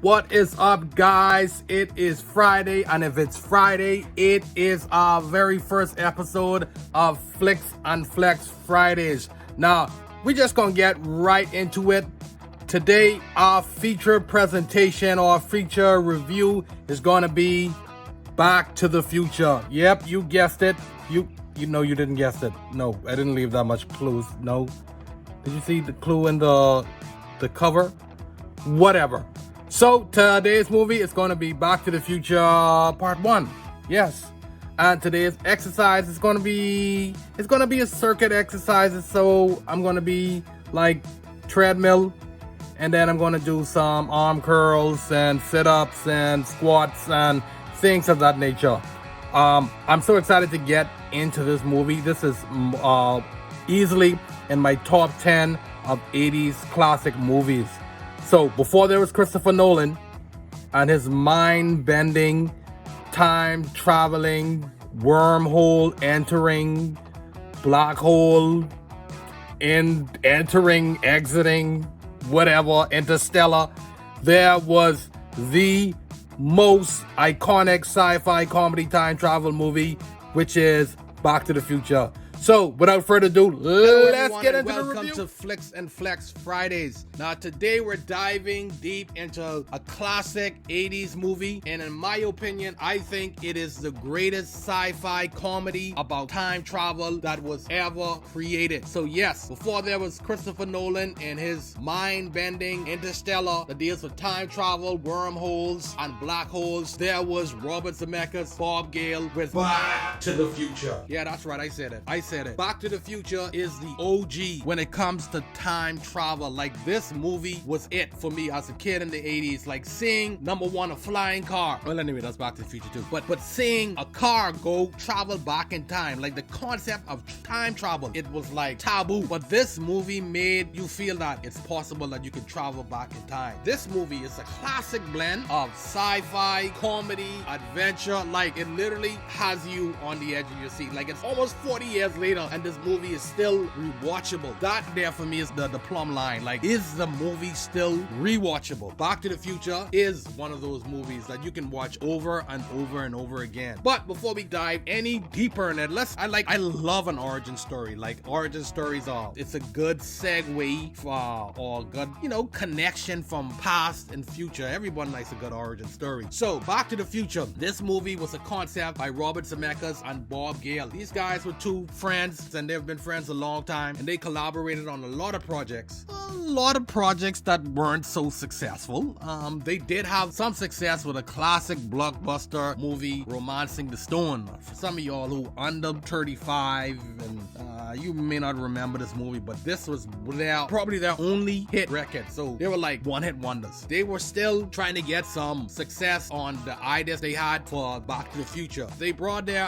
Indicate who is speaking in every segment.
Speaker 1: What is up, guys? It is Friday, and if it's Friday, it is our very first episode of Flix and Flex Fridays. Now, we're just gonna get right into it. Today, our feature presentation or feature review is gonna be Back to the Future. Yep, you guessed it. You know you didn't guess it. No, I didn't leave that much clues. No. Did you see the clue in the cover? Whatever. So today's movie is going to be Back to the Future Part 1. Yes. And today's exercise is going to be a circuit exercise. So I'm going to be like treadmill, and then I'm going to do some arm curls and sit-ups and squats and things of that nature. I'm so excited to get into this movie. This is easily in my top 10 of 80s classic movies. So before there was Christopher Nolan and his mind-bending, time-traveling, wormhole entering, black hole entering, exiting, whatever, Interstellar, there was the most iconic sci-fi comedy time travel movie, which is Back to the Future. So, without further ado, let's get into the review. Welcome to Flix and Flex Fridays. Now, today we're diving deep into a classic 80s movie, and in my opinion, I think it is the greatest sci-fi comedy about time travel that was ever created. So yes, before there was Christopher Nolan and his mind-bending Interstellar that deals with time travel, wormholes, and black holes, there was Robert Zemeckis, Bob Gale with Back to the Future. Yeah, that's right, I said it. Back to the Future is the OG when it comes to time travel. Like, this movie was it for me as a kid in the 80s. Like, seeing, number one, a flying car. Well, anyway, that's Back to the Future too. But seeing a car go travel back in time, like the concept of time travel, it was like taboo. But this movie made you feel that it's possible that you can travel back in time. This movie is a classic blend of sci-fi, comedy, adventure. Like, it literally has you on the edge of your seat. Like, it's almost 40 years later and this movie is still rewatchable. That there for me is the plumb line. Like, is the movie still rewatchable? Back to the Future is one of those movies that you can watch over and over and over again. But before we dive any deeper in it, I love an origin story. Like, origin stories it's a good segue for, or good, connection from past and future. Everyone likes a good origin story. So, Back to the Future. This movie was a concept by Robert Zemeckis and Bob Gale. These guys were two friends, and they've been friends a long time, and they collaborated on a lot of projects that weren't so successful. They did have some success with a classic blockbuster movie, Romancing the Stone. For some of y'all who under 35, and you may not remember this movie, but this was probably their only hit record. So they were like one-hit wonders. They were still trying to get some success on the ideas they had for Back to the Future. They brought their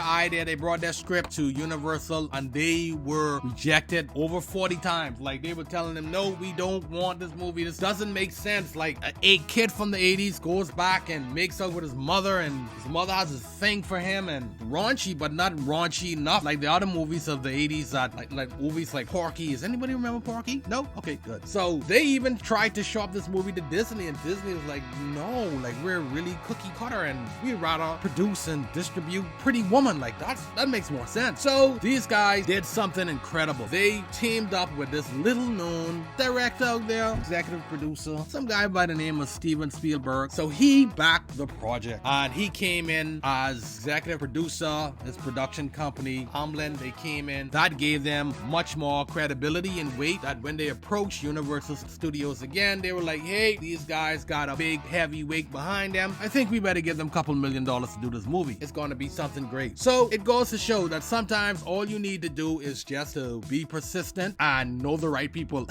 Speaker 1: script to Universal, and they were rejected over 40 times. Like, they were telling them, no, we don't want this movie. This doesn't make sense. Like, a kid from the 80s goes back and makes up with his mother, and his mother has a thing for him, and raunchy, but not raunchy enough like the other movies of the 80s that like movies like Porky. Does anybody remember Porky? No? Okay, good. So they even tried to show up this movie to Disney, and Disney was like, no, like, we're really cookie cutter, and we'd rather produce and distribute Pretty Woman. Like, that makes more sense. So these guys did something incredible. They teamed up with this little known director out there, executive producer, some guy by the name of Steven Spielberg. So he backed the project, and he came in as executive producer. His production company, Hamlin, they came in. That gave them much more credibility and weight, that when they approached Universal Studios again, they were like, hey, these guys got a big heavy weight behind them. I think we better give them a couple $1 million to do this movie. It's going to be something great. So it goes to show that sometimes all you need to do is just to be persistent and know the right people.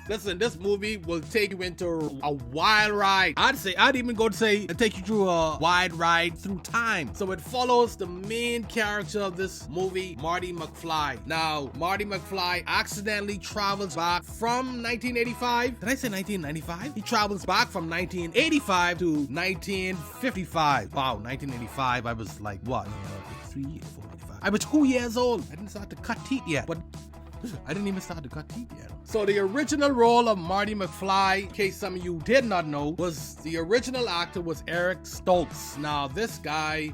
Speaker 1: Listen, this movie will take you into a wild ride. I'd even go to say take you through a wide ride through time. So it follows the main character of this movie, Marty McFly. Now, Marty McFly accidentally travels back from 1985. Did I say 1995? He travels back from 1985 to 1955. Wow, 1985. I was like, what? 3, 4, 5. I was 2 years old. I didn't start to cut teeth yet. But I didn't even start to cut teeth yet. So the original role of Marty McFly, in case some of you did not know, was the original actor was Eric Stoltz. Now this guy,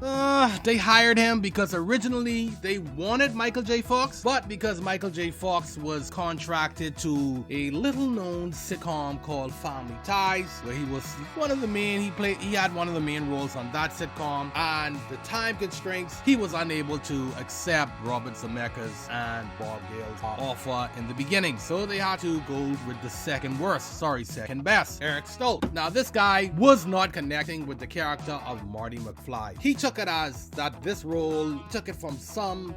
Speaker 1: they hired him because originally they wanted Michael J. Fox, but because Michael J. Fox was contracted to a little known sitcom called Family Ties, where he was one of the main, he had one of the main roles on that sitcom, and the time constraints, he was unable to accept Robert Zemeckis and Bob Gale's offer in the beginning. So they had to go with the second best, Eric Stoltz. Now this guy was not connecting with the character of Marty McFly. He took it as that this role took it from some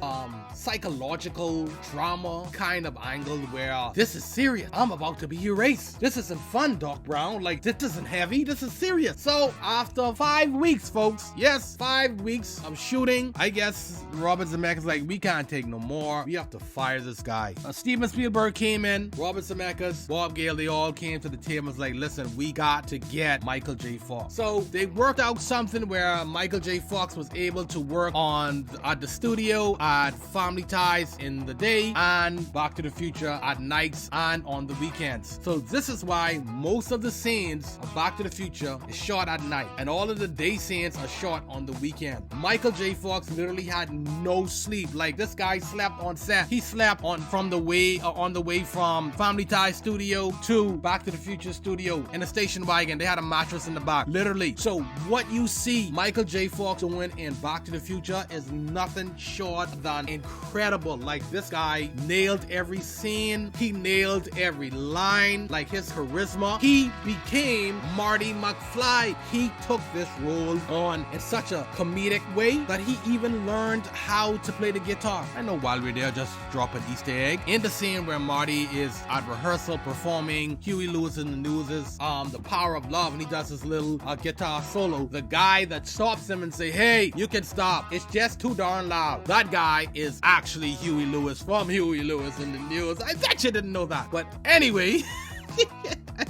Speaker 1: psychological drama kind of angle where this is serious. I'm about to be erased. This isn't fun, Doc Brown. Like, this isn't heavy. This is serious. So after 5 weeks, folks, yes, 5 weeks of shooting, I guess Robert Zemeckis like, we can't take no more. We have to fire this guy. Steven Spielberg came in, Robert Zemeckis, Bob Gale, they all came to the table and was like, listen, we got to get Michael J. Fox. So they worked out something where Michael J. Fox was able to work at the studio at Family Ties in the day and Back to the Future at nights and on the weekends. So this is why most of the scenes of Back to the Future is shot at night and all of the day scenes are shot on the weekend. Michael J. Fox literally had no sleep. Like, this guy slept on set. He slept on the way from Family Ties studio to Back to the Future studio in a station wagon. They had a mattress in the back, literally. So what you see Michael J. Fox doing in Back to the Future is nothing short than incredible. Like, this guy nailed every scene. He nailed every line. Like, his charisma. He became Marty McFly. He took this role on in such a comedic way that he even learned how to play the guitar. I know while we're there, just drop an Easter egg. In the scene where Marty is at rehearsal performing Huey Lewis and the News's The Power of Love, and he does his little guitar solo, the guy that stops him and say, hey, you can stop. It's just too darn loud. That guy is actually Huey Lewis from Huey Lewis and the News. I bet you didn't know that. But anyway,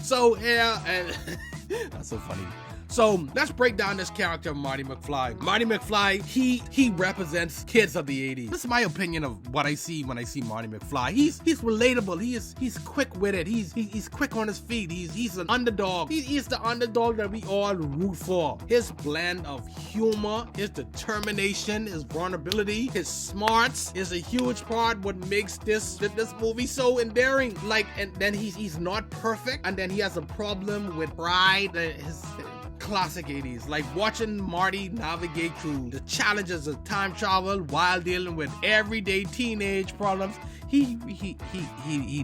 Speaker 1: so yeah, and that's so funny. So let's break down this character of Marty McFly. Marty McFly, he represents kids of the 80s. This is my opinion of what I see when I see Marty McFly. He's relatable. He's quick-witted. He's quick on his feet. He's an underdog. He's the underdog that we all root for. His blend of humor, his determination, his vulnerability, his smarts is a huge part what makes this movie so endearing. Like, and then he's not perfect, and then he has a problem with pride. His classic 80s, like watching Marty navigate through the challenges of time travel while dealing with everyday teenage problems. He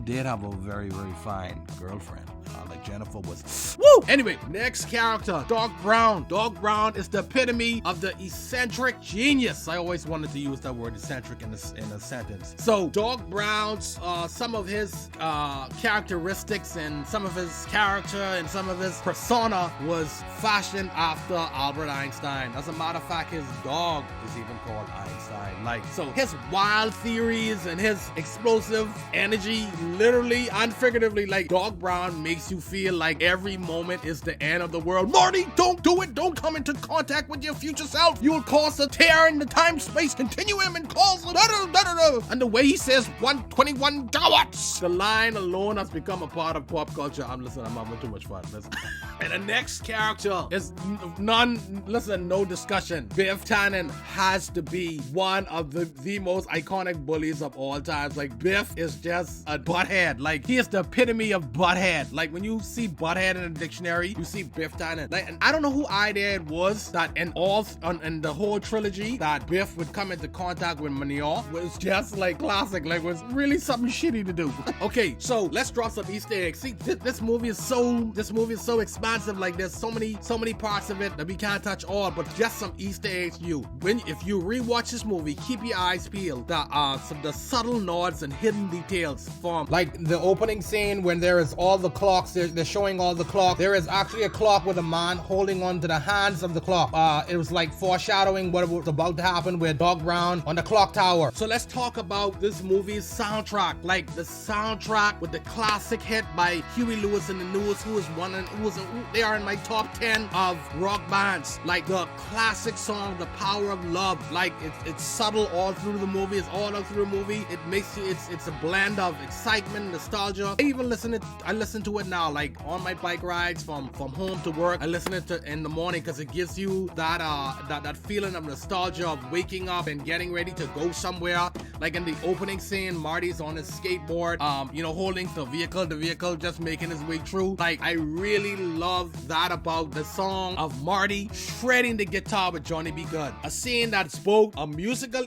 Speaker 1: did have a very, very fine girlfriend. Like Jennifer was. Woo! Anyway, next character, Doc Brown. Doc Brown is the epitome of the eccentric genius. I always wanted to use that word eccentric in a sentence. So Doc Brown's some of his characteristics and some of his character and some of his persona was fashioned after Albert Einstein. As a matter of fact, his dog is even called Einstein. Like, so his wild theories and his explosive energy, literally and figuratively, like Doc Brown makes you feel like every moment is the end of the world. Marty, don't do it. Don't come into contact with your future self. You will cause a tear in the time-space continuum and cause and the way he says 121 gigawatts. The line alone has become a part of pop culture. I'm having too much fun. Listen. And the next character is no discussion. Biff Tannen has to be one of the most iconic bullies of all times. Like, Biff is just a butthead. Like, he is the epitome of butthead. Like, when you see butthead in a dictionary, you see Biff Tannen. Like, and I don't know who idea it was that in the whole trilogy that Biff would come into contact with Manure was just like classic. Like, was really something shitty to do. Okay, so let's drop some Easter eggs. See, this movie is so expansive. Like, there's so many parts of it that we can't touch all, but just some Easter eggs for you. If you rewatch this movie, keep your eyes peeled. The subtle nods and hidden details from, like, the opening scene when there is all the clocks, they're showing all the clock. There is actually a clock with a man holding on to the hands of the clock. It was like foreshadowing what was about to happen with Doc Brown on the clock tower. So let's talk about this movie's soundtrack. Like the soundtrack with the classic hit by Huey Lewis and the News, they are in my top 10 of rock bands. Like the classic song, The Power of Love. Like it's subtle all through the movie. It's all out through the movie. It makes you, it's a blend of excitement, nostalgia. I listen to it now, like on my bike rides from home to work. I listen to it in the morning because it gives you that feeling of nostalgia of waking up and getting ready to go somewhere. Like in the opening scene, Marty's on his skateboard, holding the vehicle just making his way through. Like I really love that about the song of Marty shredding the guitar with Johnny B. Good. A scene that's both a musical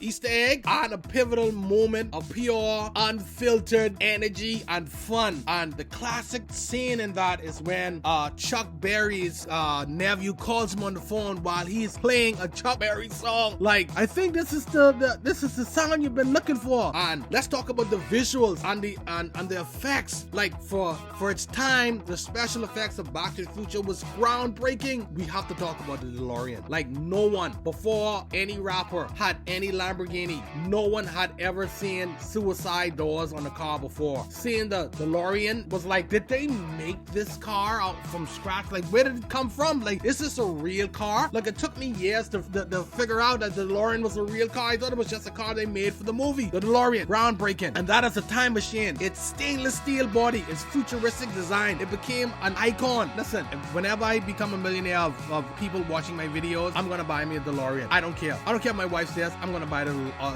Speaker 1: Easter egg and a pivotal moment of pure, unfiltered energy and fun. And the classic scene in that is when Chuck Berry's nephew calls him on the phone while he's playing a Chuck Berry song. Like, I think this is the sound you've been looking for. And let's talk about the visuals and the effects. Like for its time, the special effects of Back to the Future was groundbreaking. We have to talk about the DeLorean. Like no one before any rapper had any Lamborghini. No one had ever seen suicide doors on a car before. Seeing the DeLorean was like, did they make this car out from scratch? Like, where did it come from? Like, is this a real car? Like, it took me years to figure out that the DeLorean was a real car. I thought it was just a car they made for the movie. The DeLorean, groundbreaking. And that is a time machine. It's stainless steel body. It's futuristic design. It became an icon. Listen, whenever I become a millionaire of people watching my videos, I'm gonna buy me a DeLorean. I don't care. I don't care what my wife says. I'm gonna buy the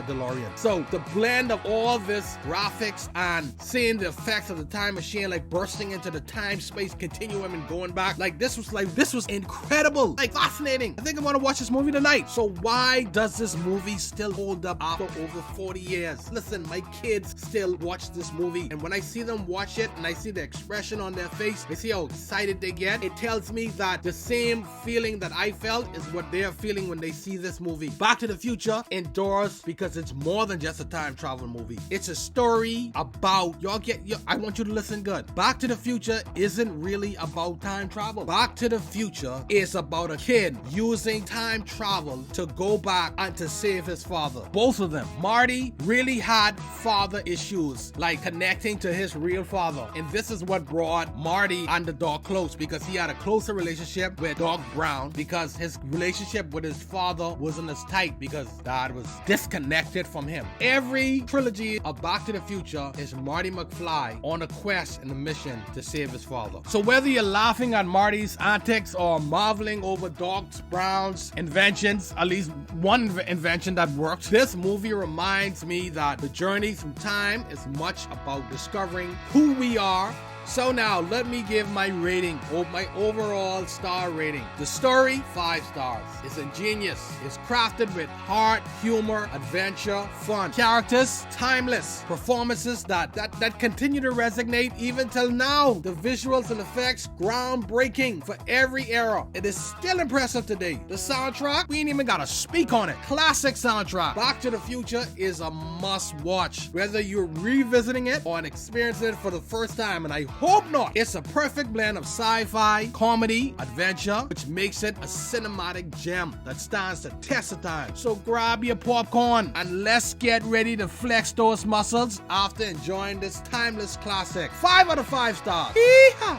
Speaker 1: DeLorean. So the blend of all this graphics and seeing the effects of the time machine, like bursting into the time-space continuum and going back, like this was incredible, like fascinating. I think I want to watch this movie tonight. So why does this movie still hold up after over 40 years? Listen, my kids still watch this movie, and when I see them watch it and I see the expression on their face, I see how excited they get, it tells me that the same feeling that I felt is what they're feeling when they see this movie. Back to the Future endures because it's more than just a time travel movie. It's a story about, I want you to listen good. Back to the Future isn't really about time travel. Back to the Future is about a kid using time travel to go back and to save his father. Both of them. Marty really had father issues, like connecting to his real father. And this is what brought Marty and the dog close, because he had a closer relationship with Doc Brown, because his relationship with his father wasn't as tight because dad was disconnected from him. Every trilogy of Back to the Future is Marty McFly on a quest and a mission to save his father. So whether you're laughing at Marty's antics or marveling over Doc Brown's inventions, at least one invention that worked, this movie reminds me that the journey through time is much about discovering who we are. So now let me give my rating, my overall star rating. The story, 5 stars. It's ingenious. It's crafted with heart, humor, adventure, fun. Characters, timeless. Performances that continue to resonate even till now. The visuals and effects, groundbreaking for every era. It is still impressive today. The soundtrack, we ain't even gotta speak on it. Classic soundtrack. Back to the Future is a must watch, whether you're revisiting it or experiencing it for the first time, and I hope not. It's a perfect blend of sci-fi, comedy, adventure, which makes it a cinematic gem that stands the test of time. So grab your popcorn and let's get ready to flex those muscles after enjoying this timeless classic. 5 out of 5 stars. Yeehaw!